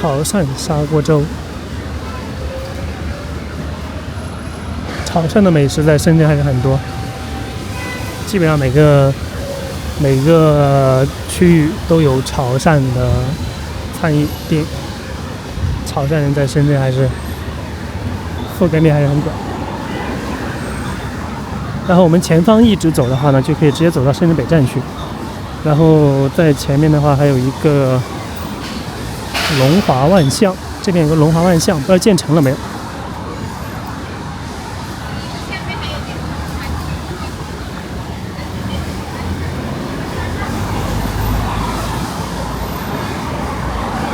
潮汕砂鍋粥。潮汕的美食在深圳还是很多，基本上每个区域都有潮汕的餐饮店。潮汕人在深圳还是覆蓋面还是很广。然后我們前方一直走的話呢，就可以直接走到深圳北站去。然後在前面的話還有一個龍華萬象，這邊有個龍華萬象，不知道建成了沒有。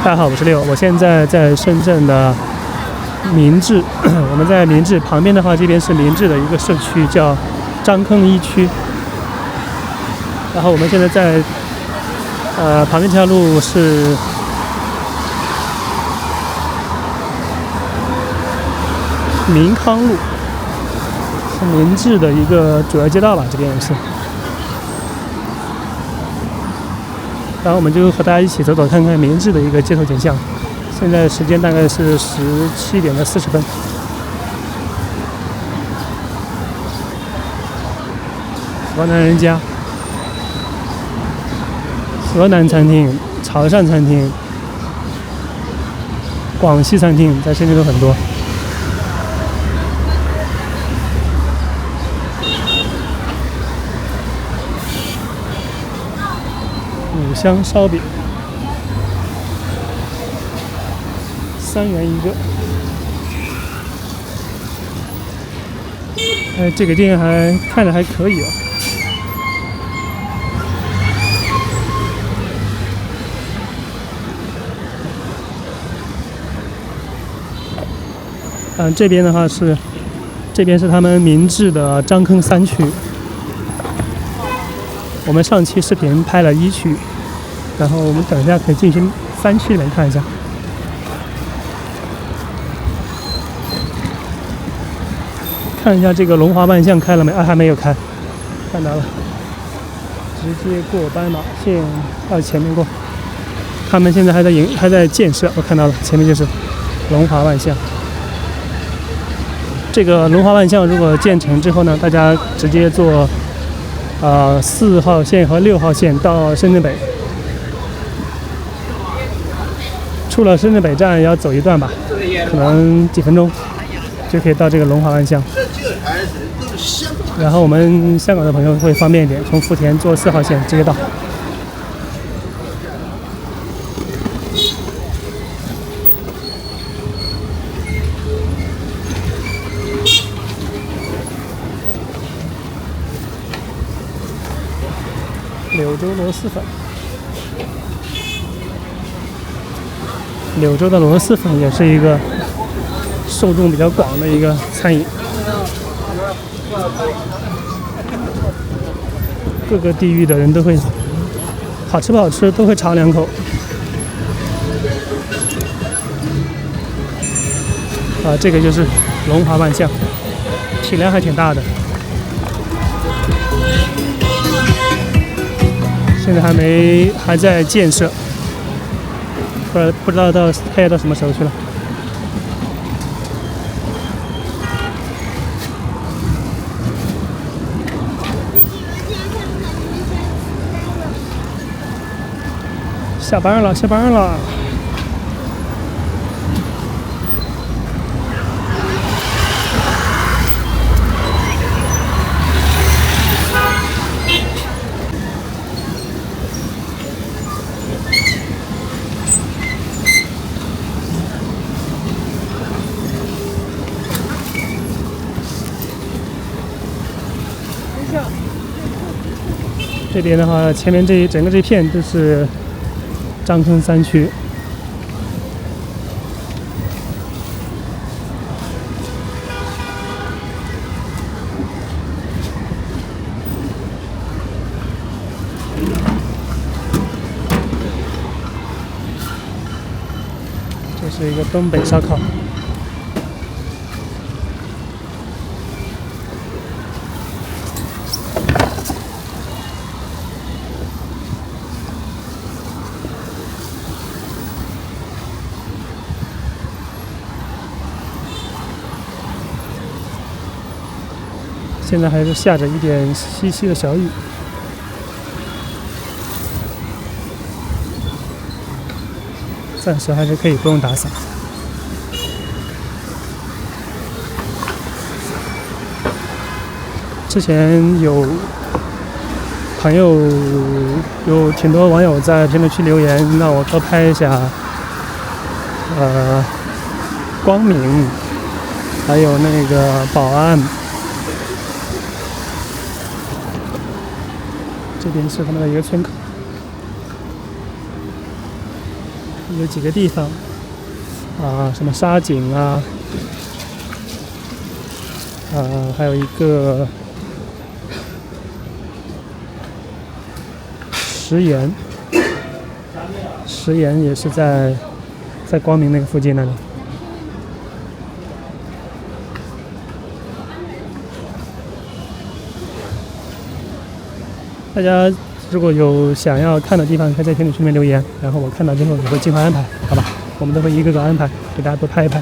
大家好，我是六，我現在在深圳的明治，我們在明治旁邊的話，這邊是明治的一個社區，叫張坑一區。然後我們現在在旁邊這條路是明康路，是明治的一個主要街道吧，這邊也是。然後我們就和大家一起走走看看明治的一個街頭景象。現在時間大概是17點40分。河南人家、河南餐廳、潮汕餐廳、廣西餐廳在深圳都很多。五香燒餅3元一個。哎，這個店還看着還可以哦。這邊的話是，這邊是他們明治的張坑3區。我們上期視頻拍了1區，然後我們等一下可以進去3區裡面看一下。看一下這個龍華萬象開了沒？還沒有開，看到了，直接過斑馬線到前面過。他們現在還在建設，我看到了，前面就是龍華萬象。這個龍華萬象如果建成之後呢，大家直接坐4號線和6號線到深圳北。出了深圳北站要走一段吧，可能幾分鐘就可以到這個龍華萬象。然後我們香港的朋友會方便一點，從福田坐4號線直接到。柳州螺螄粉，柳州的螺螄粉也是一個受眾比較廣的一個餐飲，各個地域的人都會，好吃不好吃都會嘗2口。這個就是龍華萬象，體量還挺大的。現在還在建設，不知道開業到什麼時候去了。下班了，下班了。這邊的話，前面整個這片都是張坑3區。這是一個東北燒烤。現在還是下着一點淅淅的小雨。暫时还是可以不用打伞。之前有朋友有挺多网友在评论区留言，让我多拍一下光明，还有那个宝安。这边是他们的一个村口，有几个地方什么沙井还有一个石岩也是在光明那个附近那里。大家如果有想要看的地方，可以在评论区里面留言，然后我看到之后也会尽快安排，好吧？我们都会一个个安排，给大家多拍一拍。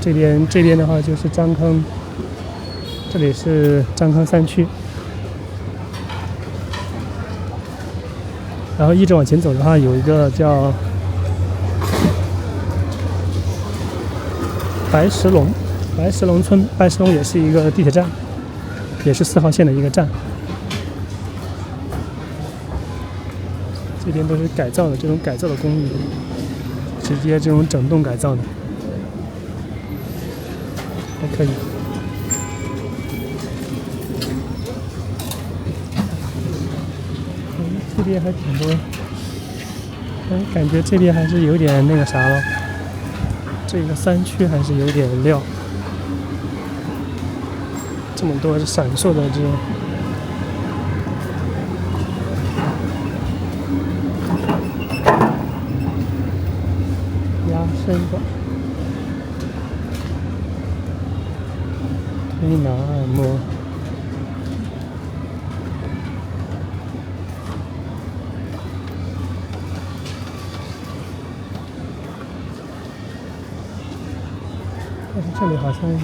这边的话就是张坑，这里是张坑3区。然后一直往前走的话，有一个叫白石龙村，白石龙也是一个地铁站，也是4号线的一个站。这边都是改造的，这种改造的公寓，直接这种整栋改造的，还可以。这边还挺多，感觉这邊還是有點那個啥了，這個3區還是有點料，這麼多閃爍的這種壓身館，推拿按摩。但是這裡好像也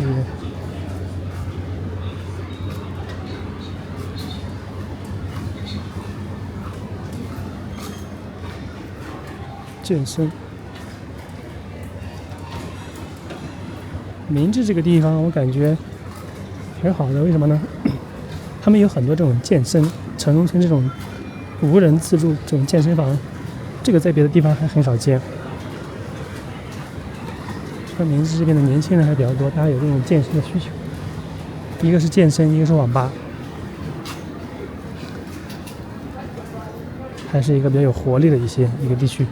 健身。明治這個地方我感覺挺好的，為什麼呢？他們有很多這種健身，城中村這種無人自助這種健身房，這個在別的地方還很少見。明治這邊的年輕人還比較多，大家有這種健身的需求。一個是健身，一個是網吧，還是一個比較有活力的一個地區。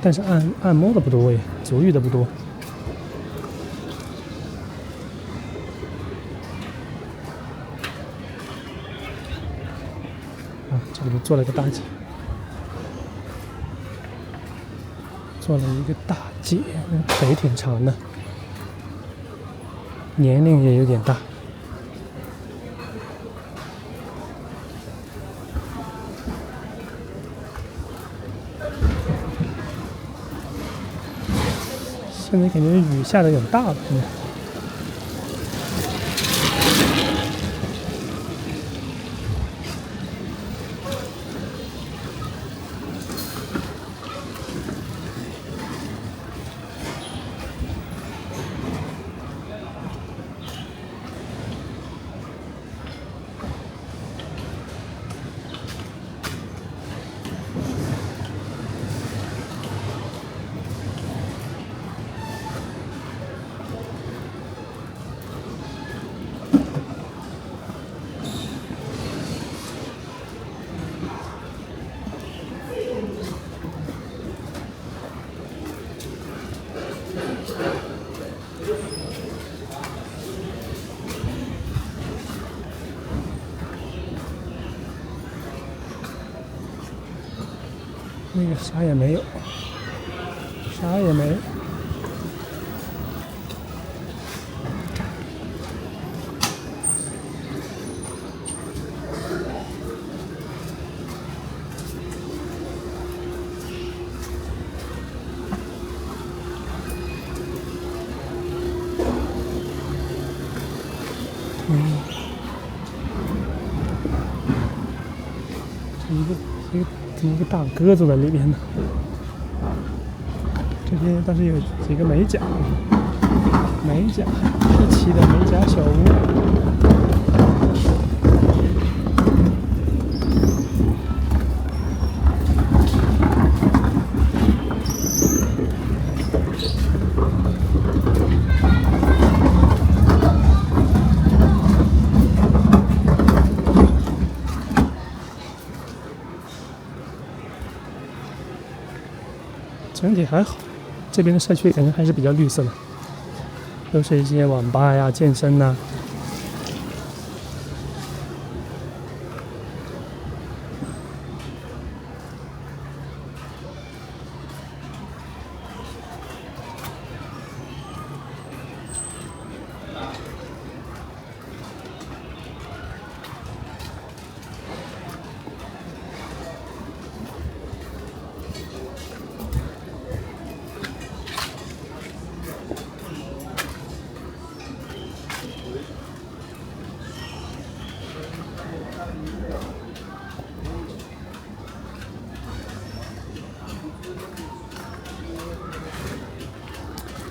但是按摩的不多耶，足浴的不多。這裡面做了一個大姐。做了一個大姐，腿挺長的，年齡也有點大。現在感覺雨下得有點大了，現在。那個啥也沒有，啥也沒有。怎么一個大鴿子在裡面呢？這邊倒是有幾個美甲一起的美甲小屋。整體還好，這邊的社區感覺還是比較綠色的，都是一些網吧呀、健身吶。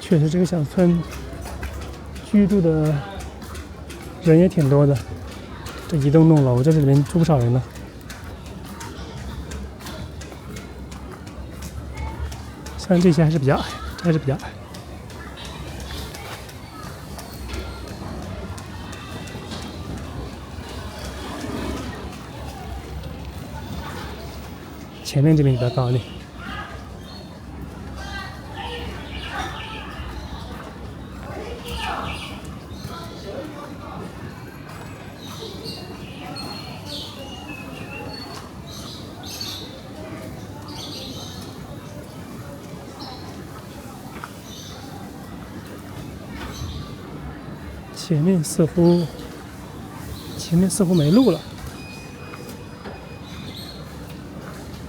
确實，這個小村居住的人也挺多的。這一棟棟樓在這裡面住不少人呢。雖然這些還是比較矮，前面這邊比較高一點。前面似乎沒路了，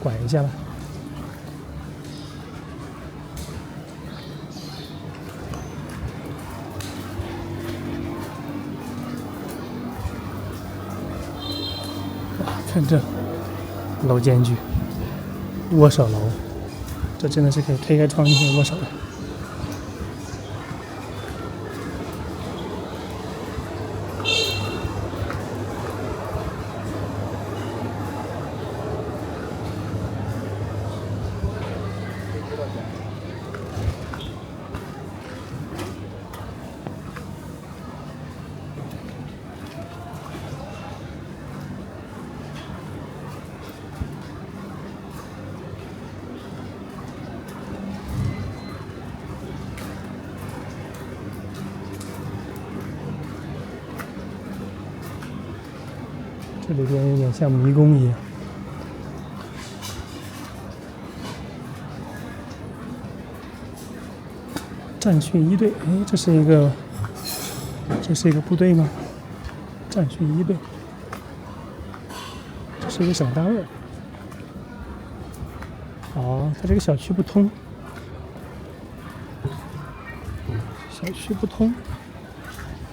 拐一下吧。哇，看這楼间距，握手楼，這真的是可以推開窗進去握手的。這裡邊有點像迷宮一樣。戰訓一隊，哎，這是一個部隊嗎？戰訓一隊，這是一個小單位。哦，它這個小區不通，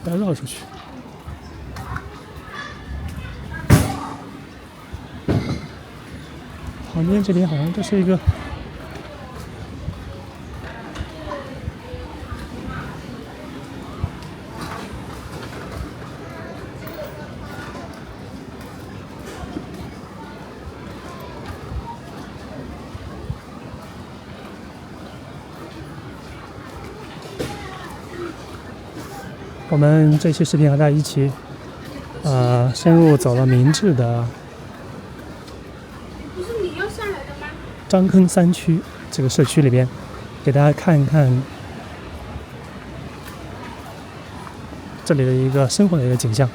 要繞出去。旁邊這邊好像這是一個我們這期視頻和大家一起深入走了明治的張坑3區這個社區裡邊，給大家看一看這裡的一個生活的一個景象。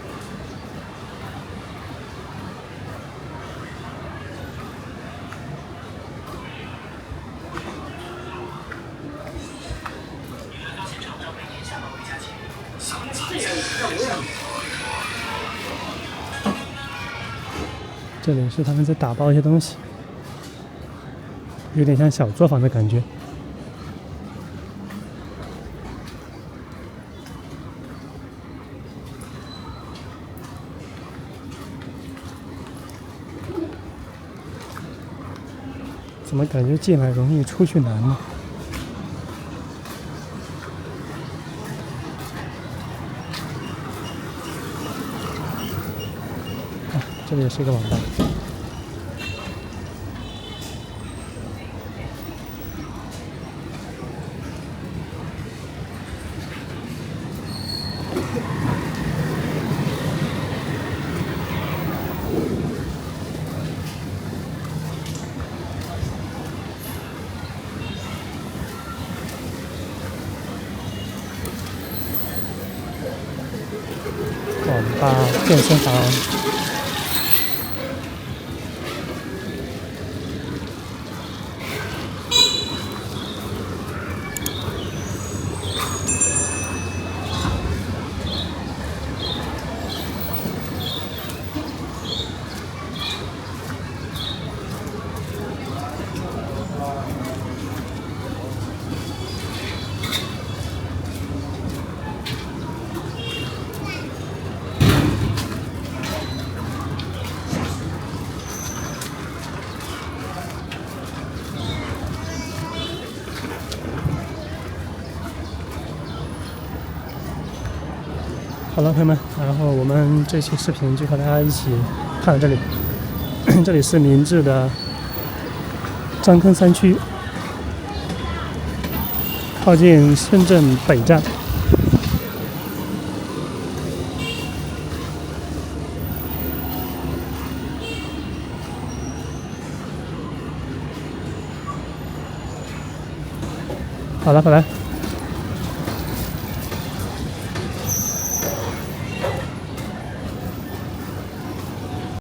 這裡是他們在打包一些東西。有點像小作坊的感覺。怎么感觉进来容易出去难呢？啊，这里也是一个网吧。网吧、健身房。好了，朋友们，然后我们这期视频就和大家一起看到这里。这里是明治的张坑3區，靠近深圳北站。好了，拜拜。